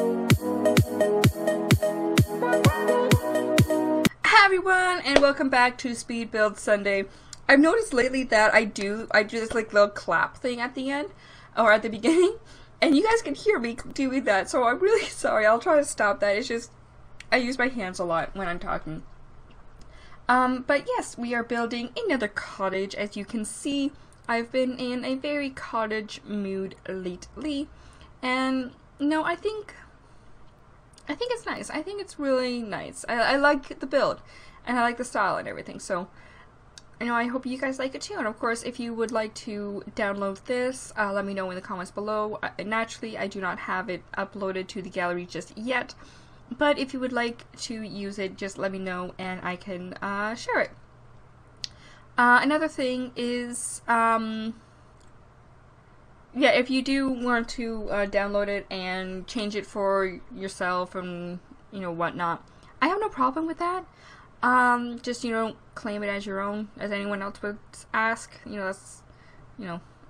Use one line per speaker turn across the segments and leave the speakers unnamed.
Hi everyone, and welcome back to Speed Build Sunday. I've noticed lately that I do this like little clap thing at the end, or at the beginning, and you guys can hear me doing that, so I'm really sorry. I'll try to stop that. It's just, I use my hands a lot when I'm talking. But yes, we are building another cottage. As you can see, I've been in a very cottage mood lately, and no, I think it's nice. I think it's really nice. I like the build, and I like the style and everything, so I hope you guys like it too. And of course, if you would like to download this, let me know in the comments below. Naturally, I do not have it uploaded to the gallery just yet, but if you would like to use it, just let me know and I can share it. Another thing is, yeah, if you do want to download it and change it for yourself and, whatnot, I have no problem with that. Just, claim it as your own, as anyone else would ask. That's,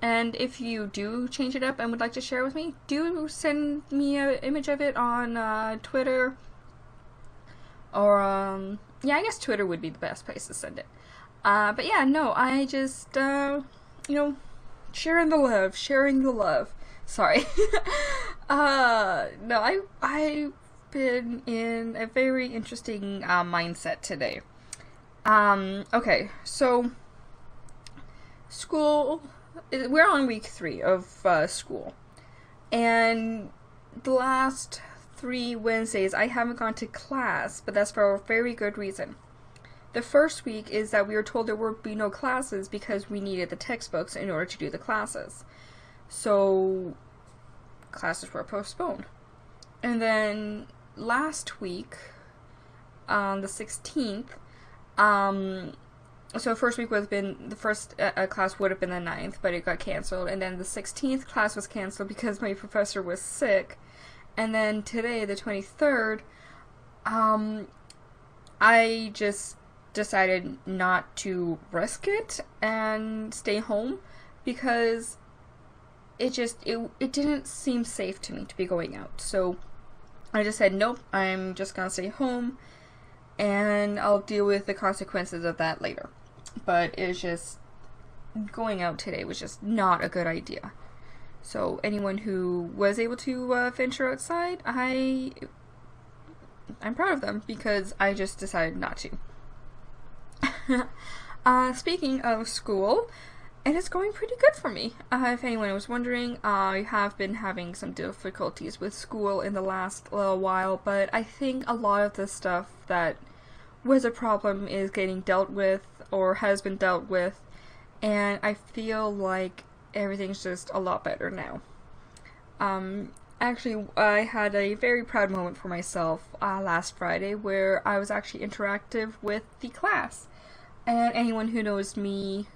And if you do change it up and would like to share with me, do send me an image of it on Twitter. Or, yeah, I guess Twitter would be the best place to send it. But yeah, no, I just, sharing the love. Sorry. No, I've been in a very interesting mindset today. Okay, so school, we're on week 3 of school, and the last 3 Wednesdays I haven't gone to class, but that's for a very good reason. The first week is that we were told there would be no classes because we needed the textbooks in order to do the classes. So classes were postponed. And then last week, on the 16th, so first week would have been, the first class would have been the 9th, but it got canceled. And then the 16th class was canceled because my professor was sick. And then today, the 23rd, I just decided not to risk it and stay home because it didn't seem safe to me to be going out. So I just said, nope, I'm just gonna stay home and I'll deal with the consequences of that later. But it's just, going out today was just not a good idea. So anyone who was able to venture outside, I'm proud of them because I just decided not to. Speaking of school, it is going pretty good for me. If anyone was wondering, I have been having some difficulties with school in the last little while, but I think a lot of the stuff that was a problem is getting dealt with, or has been dealt with, and I feel like everything's just a lot better now. Actually, I had a very proud moment for myself last Friday where I was actually interactive with the class. And anyone who knows me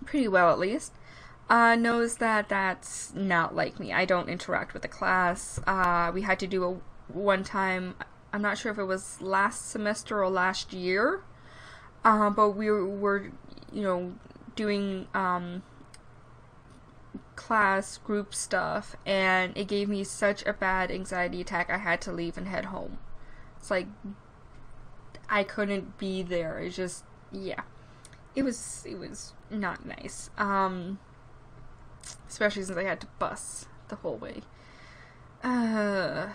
pretty well, at least, knows that that's not like me. I don't interact with the class. We had to do one time, I'm not sure if it was last semester or last year, but we were, doing class group stuff, and it gave me such a bad anxiety attack I had to leave and head home. It's like, I couldn't be there. It's just, yeah. It was not nice. Especially since I had to bus the whole way. Yeah,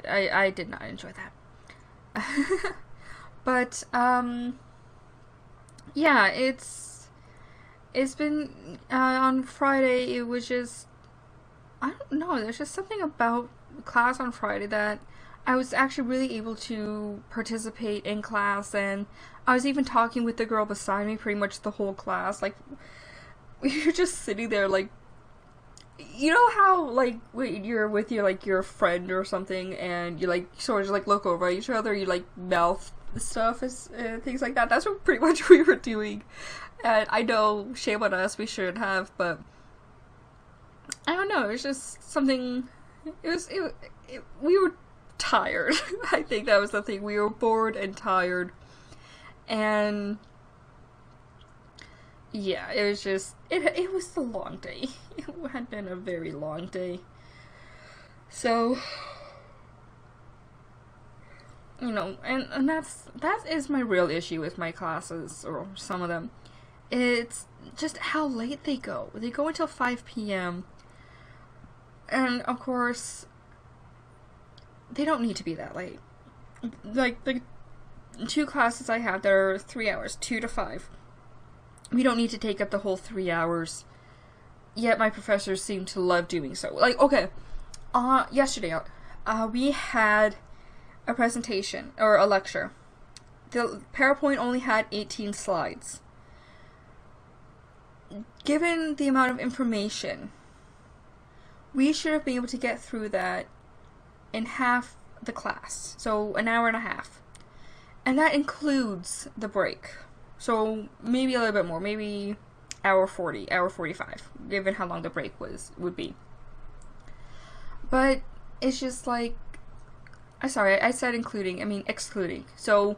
I did not enjoy that. But, yeah, it's been, on Friday, it was just, I don't know, there's just something about class on Friday that I was actually really able to participate in class, and I was even talking with the girl beside me pretty much the whole class. Like, we were just sitting there, like, you know how, like, when you're with your friend or something, and you, like, sort of, like, look over at each other, you, like, mouth stuff, and things like that. That's what pretty much we were doing. And I know, shame on us, we shouldn't have, but I don't know, it was just something, we were tired. I think that was the thing. We were bored and tired. And yeah, it was just, it was a long day. It had been a very long day. So, you know, and that is my real issue with my classes, or some of them. It's just how late they go. They go until 5 p.m. And, of course, they don't need to be that late. Like, the 2 classes I have that are 3 hours, 2 to 5. We don't need to take up the whole 3 hours. Yet my professors seem to love doing so. Like, okay, yesterday, we had a presentation, or a lecture. The PowerPoint only had 18 slides. Given the amount of information, we should have been able to get through that in half the class. So, an hour and a half. And that includes the break. So, maybe a little bit more. Maybe hour 40, hour 45, given how long the break would be. But it's just like, I said including, I mean excluding. So,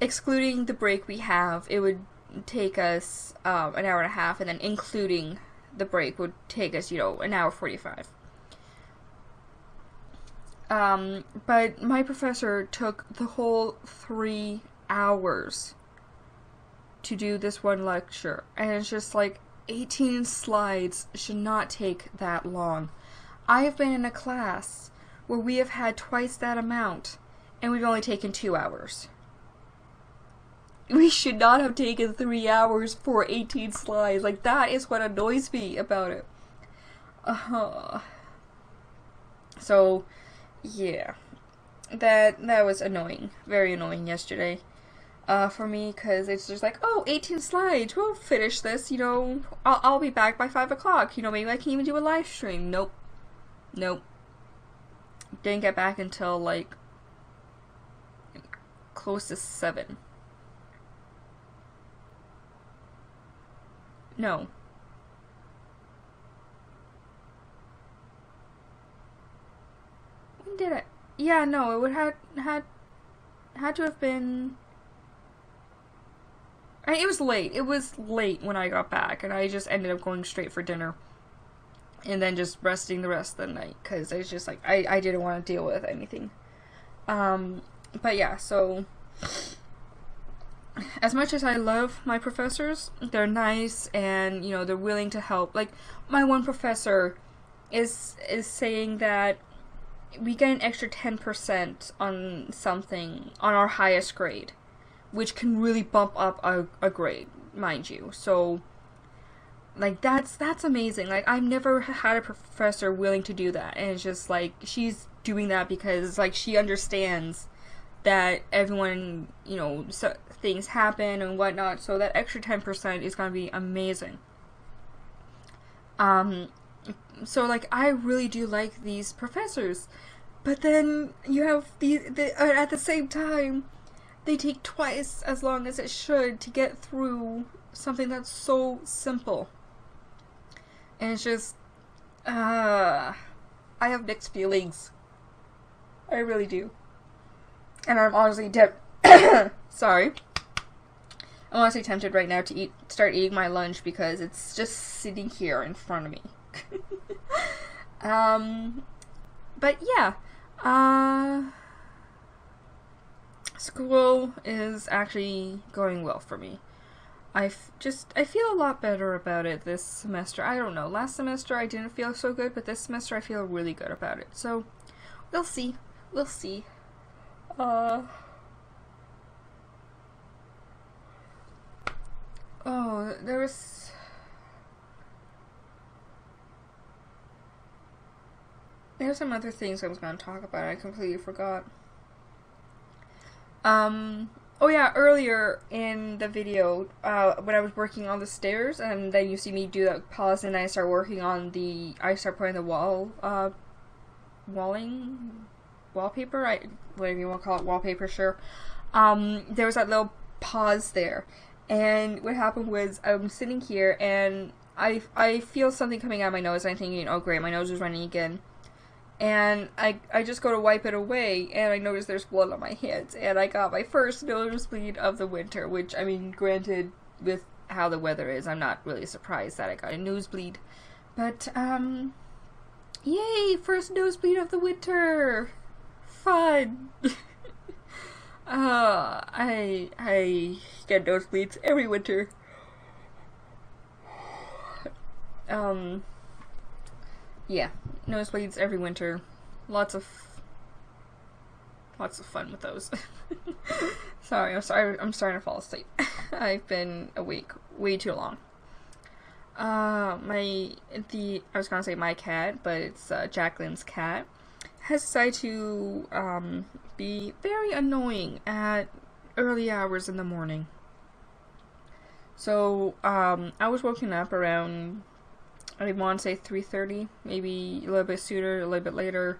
excluding the break we have, it would take us an hour and a half, and then including the break would take us, you know, an hour 45. But my professor took the whole 3 hours to do this one lecture, and it's just like 18 slides should not take that long. I have been in a class where we have had twice that amount, and we've only taken 2 hours. We should not have taken 3 hours for 18 slides. Like, that is what annoys me about it. So, yeah. That was annoying. Very annoying yesterday. For me, because it's just like, oh, 18 slides, we'll finish this, you know, I'll be back by 5 o'clock, you know, maybe I can even do a live stream. Nope. Didn't get back until, like, close to 7. No. When did it? Yeah, no, it would had to have been. It was late. It was late when I got back, and I just ended up going straight for dinner, and then just resting the rest of the night, because I was just like, I didn't want to deal with anything. But yeah, so as much as I love my professors, they're nice, and, you know, they're willing to help. Like, my one professor is saying that we get an extra 10% on something, on our highest grade, which can really bump up a grade, mind you. So, like, that's amazing. Like, I've never had a professor willing to do that, and it's just like, she's doing that because, like, she understands that everyone, you know, so things happen and whatnot, so that extra 10% is going to be amazing. So, like, I really do like these professors, but then you have at the same time, they take twice as long as it should to get through something that's so simple. And it's just, I have mixed feelings. I really do. And I'm honestly sorry. I'm honestly tempted right now to start eating my lunch because it's just sitting here in front of me. But yeah, school is actually going well for me. I feel a lot better about it this semester. I don't know, last semester I didn't feel so good, but this semester I feel really good about it. So, we'll see. Oh, there was some other things I was going to talk about. I completely forgot. Oh yeah, earlier in the video, when I was working on the stairs, and then you see me do that pause, and I start working on I start putting the wallpaper, whatever you want to call it, wallpaper, sure. There was that little pause there, and what happened was, I'm sitting here, and I feel something coming out of my nose, and I'm thinking, oh great, my nose is running again. And I just go to wipe it away, and I notice there's blood on my hands, and I got my first nosebleed of the winter, which, I mean, granted, with how the weather is, I'm not really surprised that I got a nosebleed. But, Yay! First nosebleed of the winter! Fun! I get nosebleeds every winter. Yeah, nosebleeds every winter. Lots of fun with those. Sorry, I'm starting to fall asleep. I've been awake way too long. I was gonna say my cat, but it's Jacqueline's cat, has decided to be very annoying at early hours in the morning. So I was woken up around, I want to say 3:30, maybe a little bit sooner, a little bit later.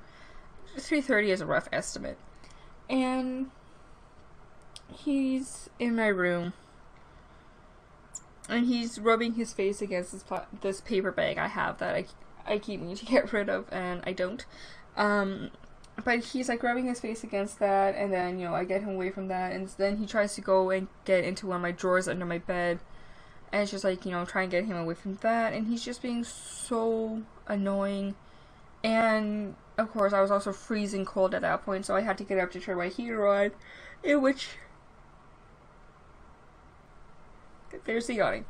3:30 is a rough estimate. And he's in my room, and he's rubbing his face against this paper bag I have that I keep needing to get rid of, and I don't. But he's like rubbing his face against that, and then, you know, I get him away from that, and then he tries to go and get into one of my drawers under my bed, and it's just like, you know, try and get him away from that, and he's just being so annoying. And of course I was also freezing cold at that point, so I had to get up to turn my heater on, in which there's the yawning.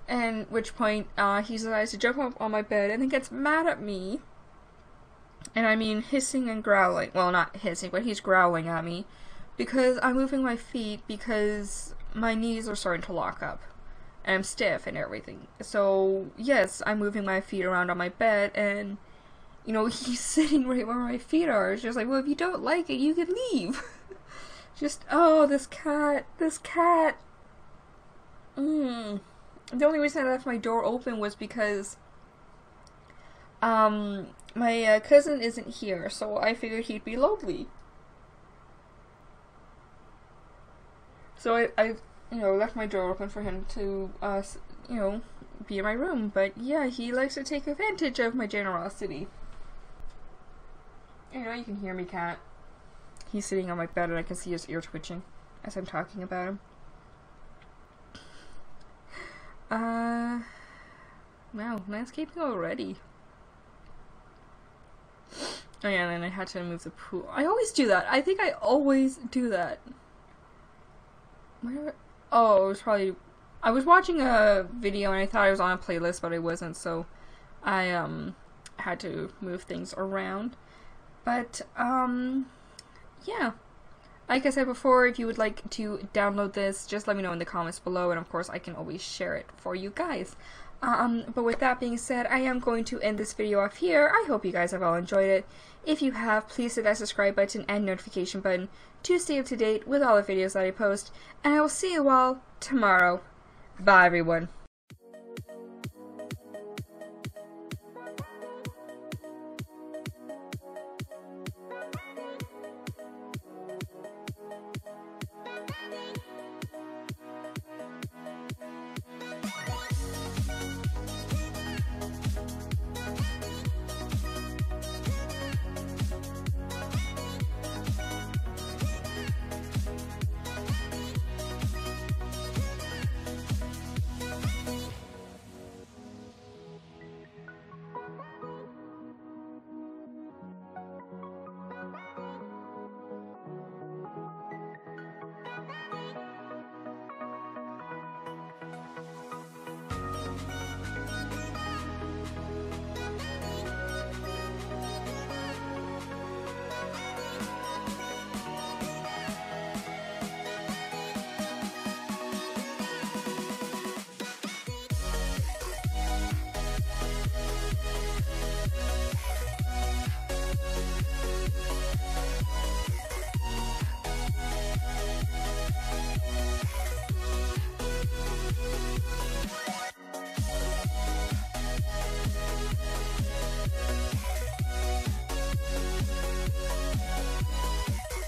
And which point he decides to jump up on my bed and then gets mad at me. And I mean hissing and growling. Well, not hissing, but he's growling at me because I'm moving my feet because my knees are starting to lock up. And I'm stiff and everything. So, yes, I'm moving my feet around on my bed, and, you know, he's sitting right where my feet are. It's just like, well, if you don't like it, you can leave. Just, oh, this cat. The only reason I left my door open was because my cousin isn't here, so I figured he'd be lonely. So I you know, left my door open for him to, you know, be in my room. But yeah, he likes to take advantage of my generosity. You know, you can hear me, cat. He's sitting on my bed and I can see his ear twitching as I'm talking about him. Wow, landscaping already. Oh yeah, and then I had to move the pool. I always do that. I think I always do that. Where? Oh, it was probably... I was watching a video and I thought I was on a playlist, but I wasn't, so I, had to move things around. But, yeah. Like I said before, if you would like to download this, just let me know in the comments below, and of course I can always share it for you guys. But with that being said, I am going to end this video off here. I hope you guys have all enjoyed it. If you have, please hit that subscribe button and notification button to stay up to date with all the videos that I post, and I will see you all tomorrow. Bye, everyone.